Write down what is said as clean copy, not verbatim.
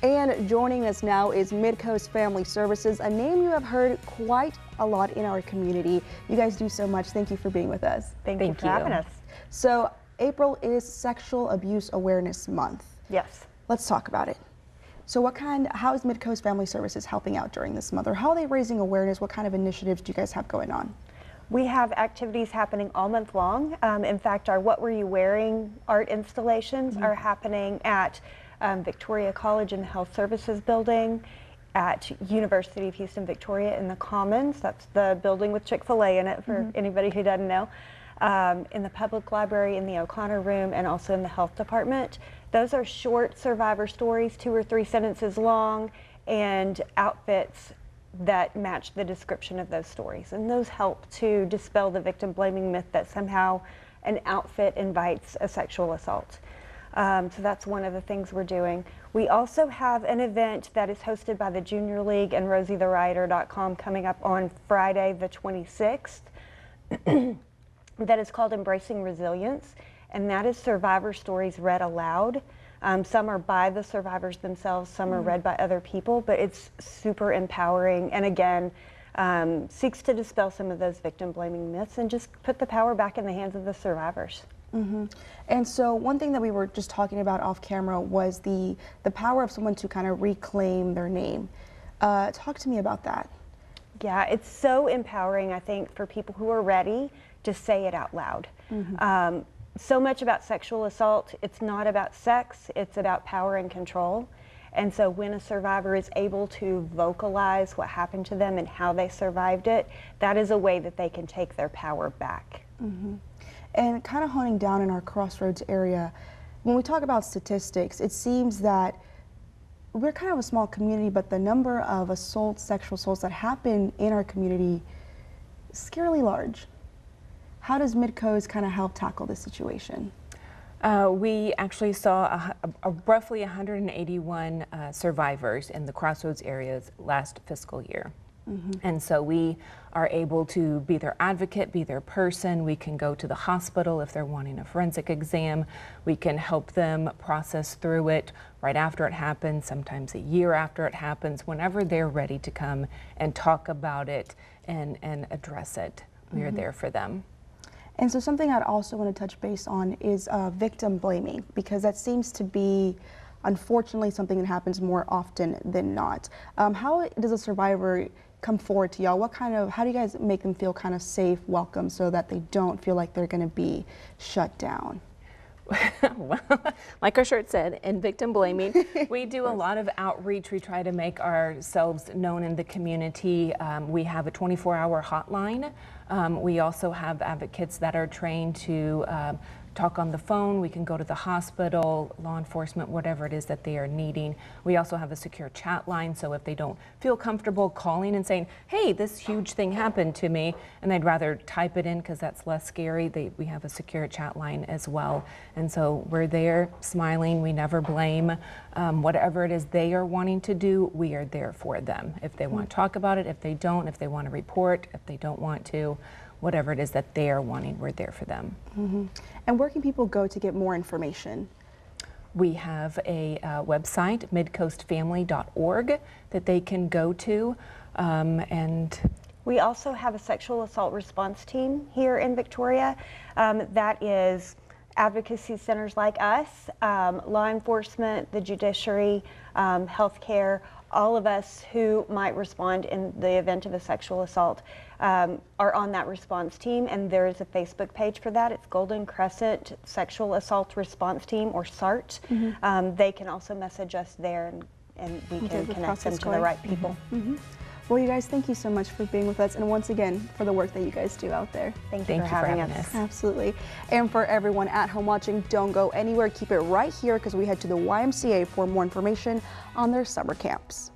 And joining us now is Midcoast Family Services, a name you have heard quite a lot in our community. You guys do so much. Thank you for being with us. Thank you for having us. So April is Sexual Abuse Awareness Month. Yes. Let's talk about it. So how is Midcoast Family Services helping out during this month, or how are they raising awareness? What kind of initiatives do you guys have going on? We have activities happening all month long. In fact, our What Were You Wearing art installations are happening at Victoria College in the Health Services Building, at University of Houston Victoria in the Commons. That's the building with Chick-fil-A in it for anybody who doesn't know. In the Public Library, in the O'Connor Room, and also in the Health Department. Those are short survivor stories, 2 or 3 sentences long, and outfits that match the description of those stories. And those help to dispel the victim blaming myth that somehow an outfit invites a sexual assault. So that's one of the things we're doing. We also have an event that is hosted by the Junior League and RosieTheWriter.com coming up on Friday the 26th that is called Embracing Resilience, and that is survivor stories read aloud. Some are by the survivors themselves, some are read by other people, but it's super empowering, and again, seeks to dispel some of those victim blaming myths and just put the power back in the hands of the survivors. And so one thing that we were just talking about off camera was the power of someone to kind of reclaim their name. Talk to me about that. Yeah, it's so empowering, I think, for people who are ready to say it out loud. So much about sexual assault, it's not about sex, it's about power and control. And so when a survivor is able to vocalize what happened to them and how they survived it, that is a way that they can take their power back. And kind of honing down in our Crossroads area, when we talk about statistics, it seems that we're kind of a small community, but the number of assaults, sexual assaults that happen in our community is scarily large. How does Midcoast kind of help tackle this situation? We actually saw roughly 181 survivors in the Crossroads areas last fiscal year. And so we are able to be their advocate, be their person. We can go to the hospital if they're wanting a forensic exam. We can help them process through it right after it happens, sometimes a year after it happens, whenever they're ready to come and talk about it and address it. We are there for them. And so something I'd also want to touch base on is victim blaming, because that seems to be, unfortunately, something that happens more often than not. How does a survivor come forward to y'all? How do you guys make them feel kind of safe, welcome, so that they don't feel like they're going to be shut down? Well, like our shirt said, in victim blaming, we do a lot of outreach. We try to make ourselves known in the community. We have a 24-hour hotline. We also have advocates that are trained to talk on the phone. We can go to the hospital, law enforcement, whatever it is that they are needing. We also have a secure chat line, so if they don't feel comfortable calling and saying, hey, this huge thing happened to me, and they'd rather type it in because that's less scary, we have a secure chat line as well. And so we're there smiling, we never blame. Whatever it is they are wanting to do, we are there for them. If they want to talk about it, if they don't, if they want to report, if they don't want to, whatever it is that they are wanting, we're there for them. And where can people go to get more information? We have a website, midcoastfamily.org, that they can go to. And we also have a sexual assault response team here in Victoria. That is advocacy centers like us, law enforcement, the judiciary, healthcare, all of us who might respond in the event of a sexual assault are on that response team, and there is a Facebook page for that. It's Golden Crescent Sexual Assault Response Team, or SART. They can also message us there, and we can connect them to the right people. Well, you guys, thank you so much for being with us, and once again, for the work that you guys do out there. Thank you for having us. Absolutely. And for everyone at home watching, don't go anywhere. Keep it right here, because we head to the YMCA for more information on their summer camps.